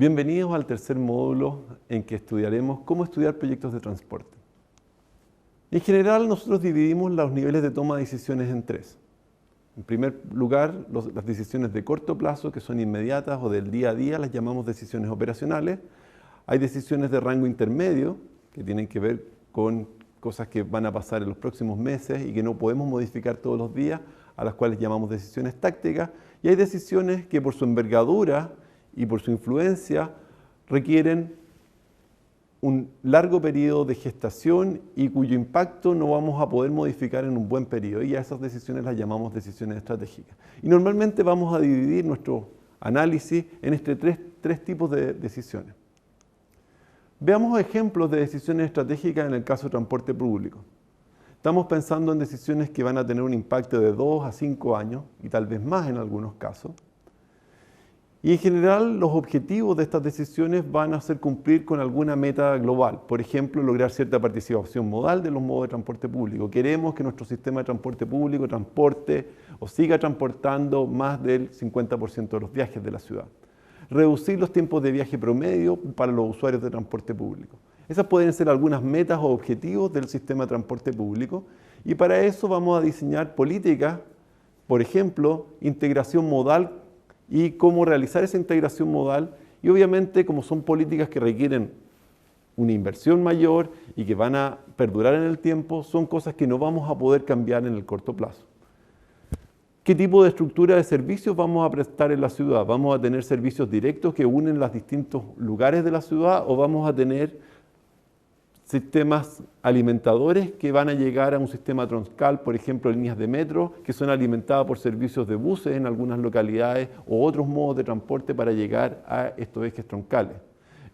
Bienvenidos al tercer módulo en que estudiaremos cómo estudiar proyectos de transporte. En general, nosotros dividimos los niveles de toma de decisiones en tres. En primer lugar, las decisiones de corto plazo, que son inmediatas o del día a día, las llamamos decisiones operacionales. Hay decisiones de rango intermedio, que tienen que ver con cosas que van a pasar en los próximos meses y que no podemos modificar todos los días, a las cuales llamamos decisiones tácticas. Y hay decisiones que por su envergadura y por su influencia requieren un largo periodo de gestación y cuyo impacto no vamos a poder modificar en un buen periodo, y a esas decisiones las llamamos decisiones estratégicas. Y normalmente vamos a dividir nuestro análisis en tres tipos de decisiones. Veamos ejemplos de decisiones estratégicas en el caso de transporte público. Estamos pensando en decisiones que van a tener un impacto de 2 a 5 años y tal vez más en algunos casos. Y en general los objetivos de estas decisiones van a ser cumplir con alguna meta global. Por ejemplo, lograr cierta participación modal de los modos de transporte público. Queremos que nuestro sistema de transporte público transporte o siga transportando más del 50% de los viajes de la ciudad. Reducir los tiempos de viaje promedio para los usuarios de transporte público. Esas pueden ser algunas metas o objetivos del sistema de transporte público, y para eso vamos a diseñar políticas, por ejemplo, integración modal y cómo realizar esa integración modal, y obviamente como son políticas que requieren una inversión mayor y que van a perdurar en el tiempo, son cosas que no vamos a poder cambiar en el corto plazo. ¿Qué tipo de estructura de servicios vamos a prestar en la ciudad? ¿Vamos a tener servicios directos que unen los distintos lugares de la ciudad o vamos a tener sistemas alimentadores que van a llegar a un sistema troncal, por ejemplo, líneas de metro, que son alimentadas por servicios de buses en algunas localidades o otros modos de transporte para llegar a estos ejes troncales?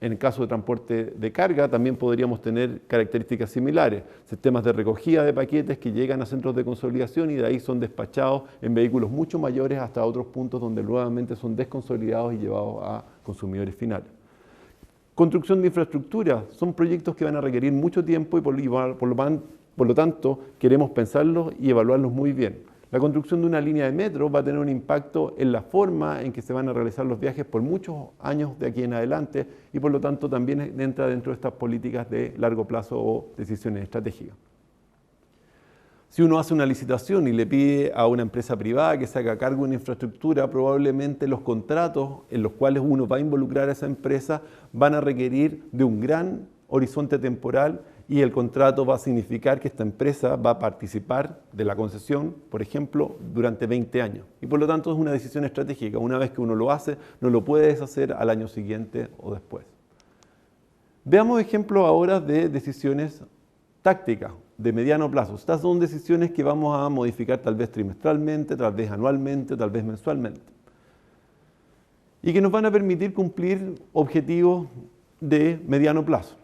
En el caso de transporte de carga también podríamos tener características similares, sistemas de recogida de paquetes que llegan a centros de consolidación y de ahí son despachados en vehículos mucho mayores hasta otros puntos donde nuevamente son desconsolidados y llevados a consumidores finales. Construcción de infraestructura, son proyectos que van a requerir mucho tiempo y por lo tanto queremos pensarlos y evaluarlos muy bien. La construcción de una línea de metro va a tener un impacto en la forma en que se van a realizar los viajes por muchos años de aquí en adelante y por lo tanto también entra dentro de estas políticas de largo plazo o decisiones estratégicas. Si uno hace una licitación y le pide a una empresa privada que se haga cargo de una infraestructura, probablemente los contratos en los cuales uno va a involucrar a esa empresa van a requerir de un gran horizonte temporal y el contrato va a significar que esta empresa va a participar de la concesión, por ejemplo, durante 20 años. Y por lo tanto es una decisión estratégica. Una vez que uno lo hace, no lo puede deshacer al año siguiente o después. Veamos ejemplos ahora de decisiones tácticas de mediano plazo. Estas son decisiones que vamos a modificar tal vez trimestralmente, tal vez anualmente, tal vez mensualmente. Y que nos van a permitir cumplir objetivos de mediano plazo.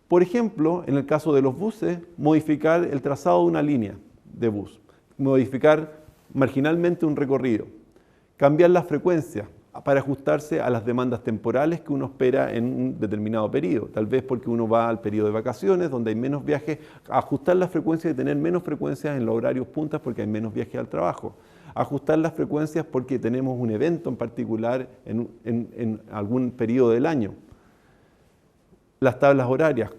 Por ejemplo, en el caso de los buses, modificar el trazado de una línea de bus, modificar marginalmente un recorrido, cambiar la frecuencia para ajustarse a las demandas temporales que uno espera en un determinado periodo. Tal vez porque uno va al periodo de vacaciones, donde hay menos viajes, ajustar la frecuencia y tener menos frecuencias en los horarios puntas porque hay menos viajes al trabajo. Ajustar las frecuencias porque tenemos un evento en particular en algún periodo del año. Las tablas horarias.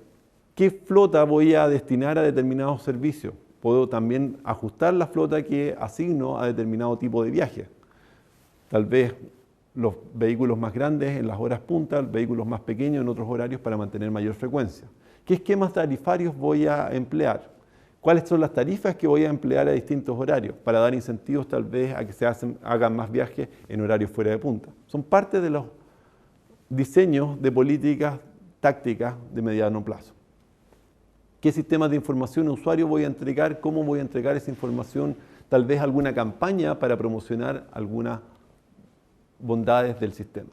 ¿Qué flota voy a destinar a determinados servicios? Puedo también ajustar la flota que asigno a determinado tipo de viaje. Tal vez los vehículos más grandes en las horas punta, vehículos más pequeños en otros horarios para mantener mayor frecuencia. ¿Qué esquemas tarifarios voy a emplear? ¿Cuáles son las tarifas que voy a emplear a distintos horarios para dar incentivos tal vez a que hagan más viajes en horarios fuera de punta? Son parte de los diseños de políticas tácticas de mediano plazo. ¿Qué sistemas de información a usuario voy a entregar? ¿Cómo voy a entregar esa información? Tal vez alguna campaña para promocionar algunas bondades del sistema.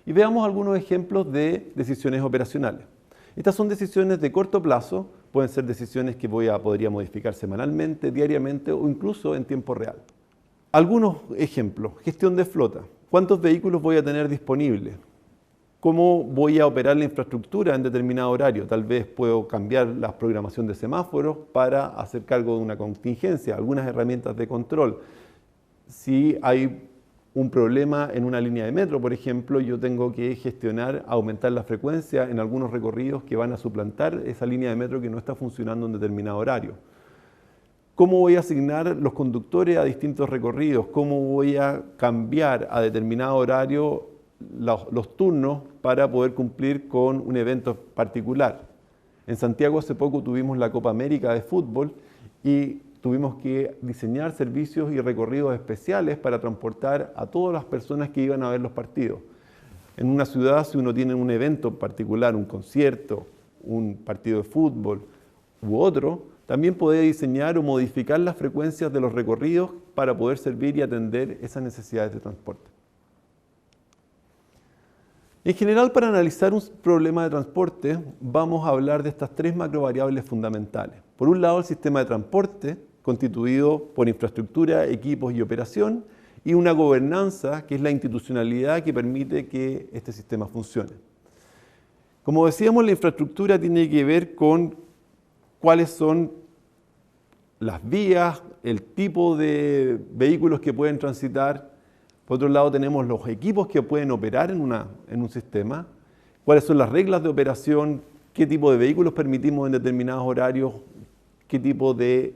Y veamos algunos ejemplos de decisiones operacionales. Estas son decisiones de corto plazo, pueden ser decisiones que podría modificar semanalmente, diariamente o incluso en tiempo real. Algunos ejemplos: gestión de flota. ¿Cuántos vehículos voy a tener disponibles? ¿Cómo voy a operar la infraestructura en determinado horario? Tal vez puedo cambiar la programación de semáforos para hacer cargo de una contingencia, algunas herramientas de control. Si hay un problema en una línea de metro, por ejemplo, yo tengo que gestionar, aumentar la frecuencia en algunos recorridos que van a suplantar esa línea de metro que no está funcionando en determinado horario. ¿Cómo voy a asignar los conductores a distintos recorridos? ¿Cómo voy a cambiar a determinado horario los turnos para poder cumplir con un evento particular? En Santiago hace poco tuvimos la Copa América de fútbol y tuvimos que diseñar servicios y recorridos especiales para transportar a todas las personas que iban a ver los partidos. En una ciudad, si uno tiene un evento particular, un concierto, un partido de fútbol u otro, también puede diseñar o modificar las frecuencias de los recorridos para poder servir y atender esas necesidades de transporte. En general, para analizar un problema de transporte, vamos a hablar de estas tres macrovariables fundamentales. Por un lado, el sistema de transporte, constituido por infraestructura, equipos y operación, y una gobernanza, que es la institucionalidad que permite que este sistema funcione. Como decíamos, la infraestructura tiene que ver con cuáles son las vías, el tipo de vehículos que pueden transitar. Por otro lado, tenemos los equipos que pueden operar en un sistema, cuáles son las reglas de operación, qué tipo de vehículos permitimos en determinados horarios, qué tipo de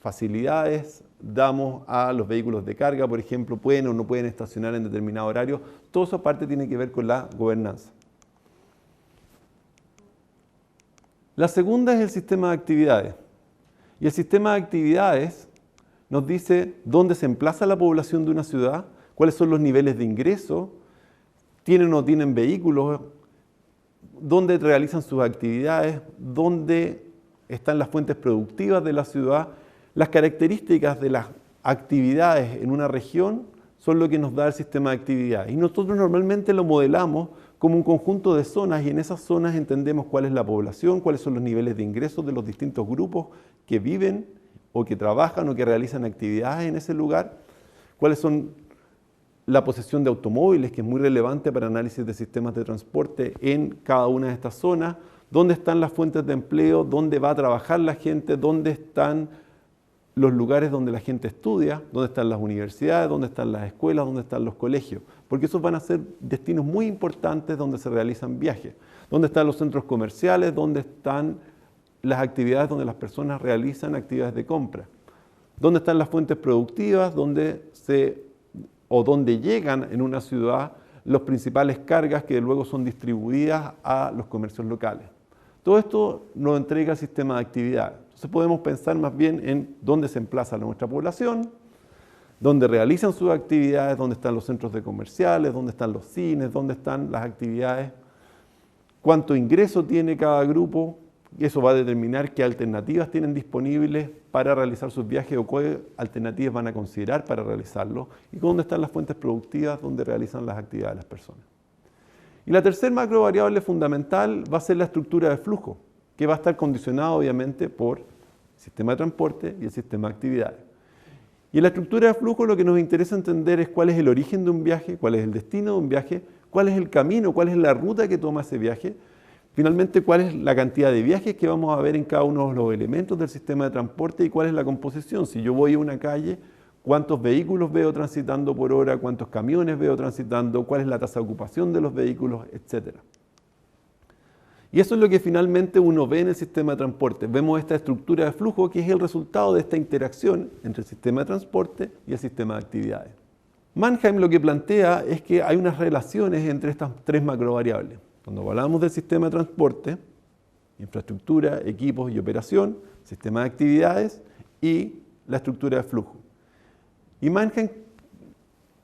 facilidades damos a los vehículos de carga, por ejemplo, pueden o no pueden estacionar en determinado horario. Todo eso aparte tiene que ver con la gobernanza. La segunda es el sistema de actividades. Y el sistema de actividades nos dice dónde se emplaza la población de una ciudad, cuáles son los niveles de ingreso, tienen o no tienen vehículos, dónde realizan sus actividades, dónde están las fuentes productivas de la ciudad. Las características de las actividades en una región son lo que nos da el sistema de actividades. Y nosotros normalmente lo modelamos como un conjunto de zonas y en esas zonas entendemos cuál es la población, cuáles son los niveles de ingresos de los distintos grupos que viven o que trabajan o que realizan actividades en ese lugar, cuáles son la posesión de automóviles, que es muy relevante para análisis de sistemas de transporte en cada una de estas zonas, dónde están las fuentes de empleo, dónde va a trabajar la gente, dónde están los lugares donde la gente estudia, dónde están las universidades, dónde están las escuelas, dónde están los colegios, porque esos van a ser destinos muy importantes donde se realizan viajes, dónde están los centros comerciales, dónde están las actividades donde las personas realizan actividades de compra, dónde están las fuentes productivas, dónde llegan en una ciudad las principales cargas que luego son distribuidas a los comercios locales. Todo esto nos entrega el sistema de actividades. Entonces podemos pensar más bien en dónde se emplaza nuestra población, dónde realizan sus actividades, dónde están los centros de comerciales, dónde están los cines, dónde están las actividades, cuánto ingreso tiene cada grupo, y eso va a determinar qué alternativas tienen disponibles para realizar sus viajes o qué alternativas van a considerar para realizarlo, y dónde están las fuentes productivas donde realizan las actividades las personas. Y la tercera macrovariable fundamental va a ser la estructura de flujo, que va a estar condicionada obviamente por el sistema de transporte y el sistema de actividades. Y en la estructura de flujo lo que nos interesa entender es cuál es el origen de un viaje, cuál es el destino de un viaje, cuál es el camino, cuál es la ruta que toma ese viaje, finalmente cuál es la cantidad de viajes que vamos a ver en cada uno de los elementos del sistema de transporte y cuál es la composición. Si yo voy a una calle, cuántos vehículos veo transitando por hora, cuántos camiones veo transitando, cuál es la tasa de ocupación de los vehículos, etc. Y eso es lo que finalmente uno ve en el sistema de transporte. Vemos esta estructura de flujo que es el resultado de esta interacción entre el sistema de transporte y el sistema de actividades. Mannheim lo que plantea es que hay unas relaciones entre estas tres macrovariables. Cuando hablamos del sistema de transporte, infraestructura, equipos y operación, sistema de actividades y la estructura de flujo. Y Mannheim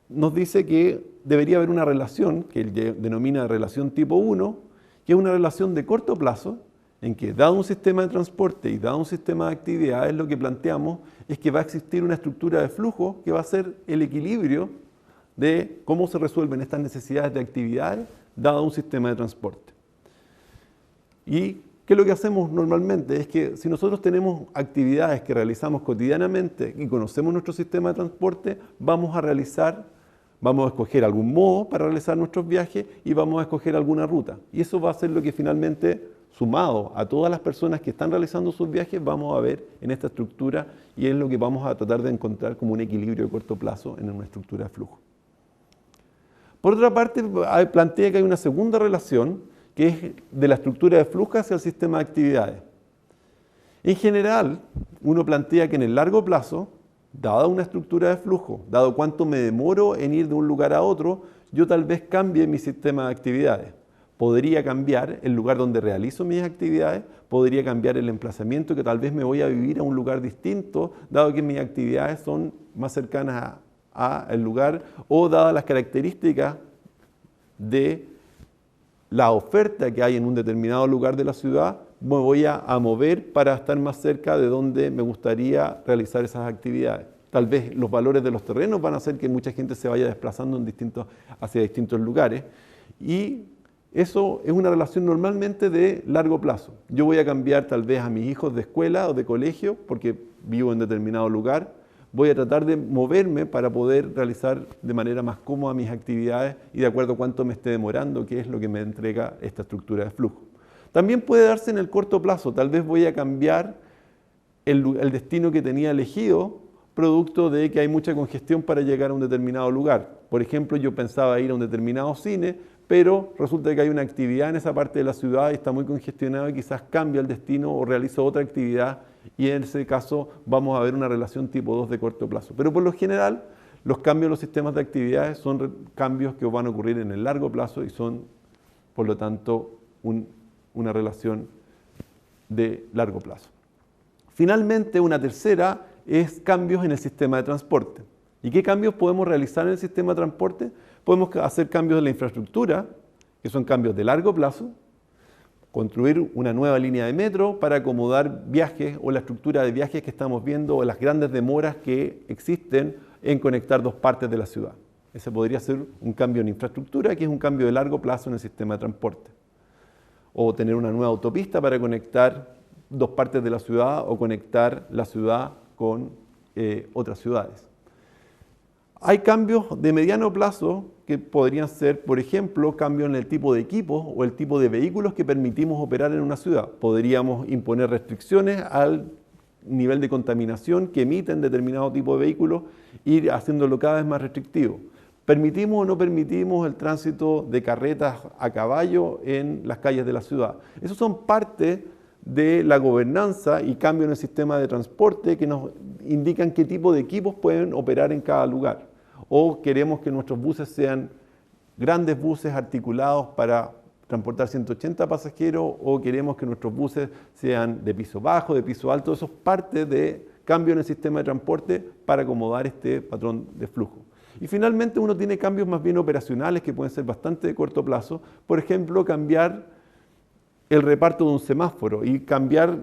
nos dice que debería haber una relación, que él denomina relación tipo 1, que es una relación de corto plazo, en que dado un sistema de transporte y dado un sistema de actividades, lo que planteamos es que va a existir una estructura de flujo que va a ser el equilibrio de cómo se resuelven estas necesidades de actividades dado un sistema de transporte. Y ¿qué es lo que hacemos normalmente? Es que si nosotros tenemos actividades que realizamos cotidianamente y conocemos nuestro sistema de transporte, vamos a escoger algún modo para realizar nuestros viajes y vamos a escoger alguna ruta. Y eso va a ser lo que finalmente, sumado a todas las personas que están realizando sus viajes, vamos a ver en esta estructura y es lo que vamos a tratar de encontrar como un equilibrio de corto plazo en una estructura de flujo. Por otra parte, plantea que hay una segunda relación, que es de la estructura de flujo hacia el sistema de actividades. En general, uno plantea que en el largo plazo, dada una estructura de flujo, dado cuánto me demoro en ir de un lugar a otro, yo tal vez cambie mi sistema de actividades. Podría cambiar el lugar donde realizo mis actividades, podría cambiar el emplazamiento, que tal vez me voy a vivir a un lugar distinto, dado que mis actividades son más cercanas al lugar, o dadas las características de la oferta que hay en un determinado lugar de la ciudad, me voy a mover para estar más cerca de donde me gustaría realizar esas actividades. Tal vez los valores de los terrenos van a hacer que mucha gente se vaya desplazando hacia distintos lugares, y eso es una relación normalmente de largo plazo. Yo voy a cambiar tal vez a mis hijos de escuela o de colegio porque vivo en determinado lugar. Voy a tratar de moverme para poder realizar de manera más cómoda mis actividades y de acuerdo a cuánto me esté demorando, que es lo que me entrega esta estructura de flujo. También puede darse en el corto plazo. Tal vez voy a cambiar el destino que tenía elegido producto de que hay mucha congestión para llegar a un determinado lugar. Por ejemplo, yo pensaba ir a un determinado cine, pero resulta que hay una actividad en esa parte de la ciudad y está muy congestionado y quizás cambia el destino o realizo otra actividad y en ese caso vamos a ver una relación tipo 2 de corto plazo. Pero por lo general, los cambios en los sistemas de actividades son cambios que van a ocurrir en el largo plazo y son, por lo tanto, una relación de largo plazo. Finalmente, una tercera es cambios en el sistema de transporte. ¿Y qué cambios podemos realizar en el sistema de transporte? Podemos hacer cambios en la infraestructura, que son cambios de largo plazo, construir una nueva línea de metro para acomodar viajes o la estructura de viajes que estamos viendo o las grandes demoras que existen en conectar dos partes de la ciudad. Ese podría ser un cambio en infraestructura, que es un cambio de largo plazo en el sistema de transporte. O tener una nueva autopista para conectar dos partes de la ciudad o conectar la ciudad con otras ciudades. Hay cambios de mediano plazo que podrían ser, por ejemplo, cambios en el tipo de equipos o el tipo de vehículos que permitimos operar en una ciudad. Podríamos imponer restricciones al nivel de contaminación que emiten determinado tipo de vehículos, ir haciéndolo cada vez más restrictivo. ¿Permitimos o no permitimos el tránsito de carretas a caballo en las calles de la ciudad? Esos son parte de la gobernanza y cambio en el sistema de transporte que nos indican qué tipo de equipos pueden operar en cada lugar. O queremos que nuestros buses sean grandes buses articulados para transportar 180 pasajeros, o queremos que nuestros buses sean de piso bajo, de piso alto. Eso es parte de cambio en el sistema de transporte para acomodar este patrón de flujo. Y finalmente uno tiene cambios más bien operacionales que pueden ser bastante de corto plazo. Por ejemplo, cambiar el reparto de un semáforo y cambiar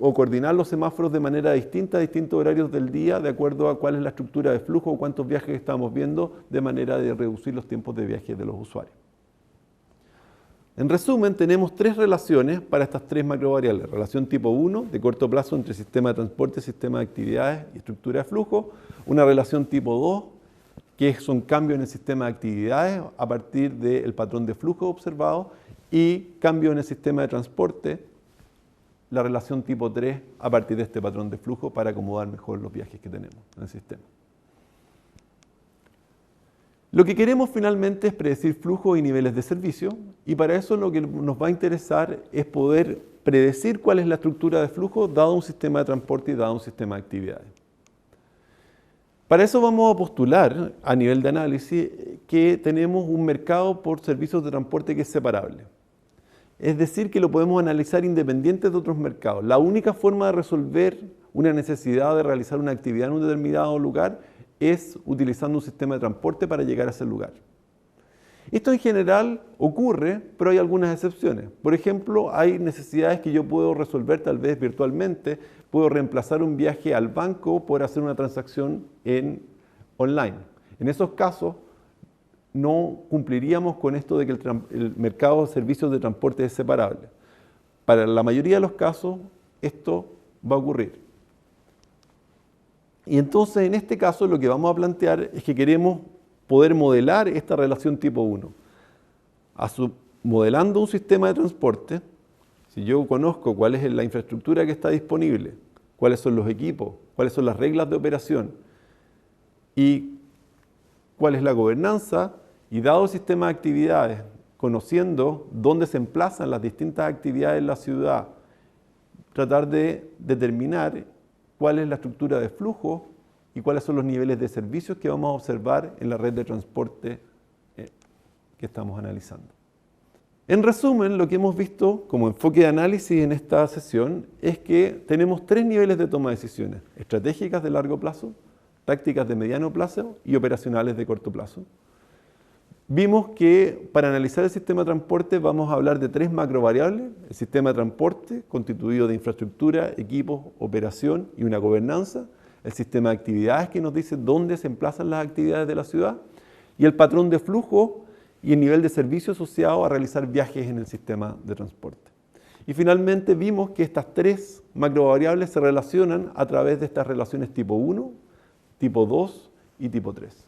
o coordinar los semáforos de manera distinta a distintos horarios del día de acuerdo a cuál es la estructura de flujo o cuántos viajes estamos viendo, de manera de reducir los tiempos de viaje de los usuarios. En resumen, tenemos tres relaciones para estas tres macrovariables. Relación tipo 1, de corto plazo entre sistema de transporte, sistema de actividades y estructura de flujo. Una relación tipo 2, que son cambios en el sistema de actividades a partir del patrón de flujo observado. Y cambio en el sistema de transporte, la relación tipo 3 a partir de este patrón de flujo para acomodar mejor los viajes que tenemos en el sistema. Lo que queremos finalmente es predecir flujos y niveles de servicio, y para eso lo que nos va a interesar es poder predecir cuál es la estructura de flujo dado un sistema de transporte y dado un sistema de actividades. Para eso vamos a postular a nivel de análisis que tenemos un mercado por servicios de transporte que es separable. Es decir, que lo podemos analizar independiente de otros mercados. La única forma de resolver una necesidad de realizar una actividad en un determinado lugar es utilizando un sistema de transporte para llegar a ese lugar. Esto en general ocurre, pero hay algunas excepciones. Por ejemplo, hay necesidades que yo puedo resolver tal vez virtualmente. Puedo reemplazar un viaje al banco por hacer una transacción online. En esos casos, no cumpliríamos con esto de que el mercado de servicios de transporte es separable. Para la mayoría de los casos, esto va a ocurrir. Y entonces, en este caso, lo que vamos a plantear es que queremos poder modelar esta relación tipo 1. Modelando un sistema de transporte, si yo conozco cuál es la infraestructura que está disponible, cuáles son los equipos, cuáles son las reglas de operación y cuál es la gobernanza, Y dado el sistema de actividades, conociendo dónde se emplazan las distintas actividades en la ciudad, tratar de determinar cuál es la estructura de flujo y cuáles son los niveles de servicios que vamos a observar en la red de transporte que estamos analizando. En resumen, lo que hemos visto como enfoque de análisis en esta sesión es que tenemos 3 niveles de toma de decisiones: estratégicas de largo plazo, tácticas de mediano plazo y operacionales de corto plazo. Vimos que para analizar el sistema de transporte vamos a hablar de 3 macrovariables: el sistema de transporte, constituido de infraestructura, equipos, operación y una gobernanza; el sistema de actividades, que nos dice dónde se emplazan las actividades de la ciudad; y el patrón de flujo y el nivel de servicio asociado a realizar viajes en el sistema de transporte. Y finalmente vimos que estas 3 macrovariables se relacionan a través de estas relaciones tipo 1, tipo 2 y tipo 3.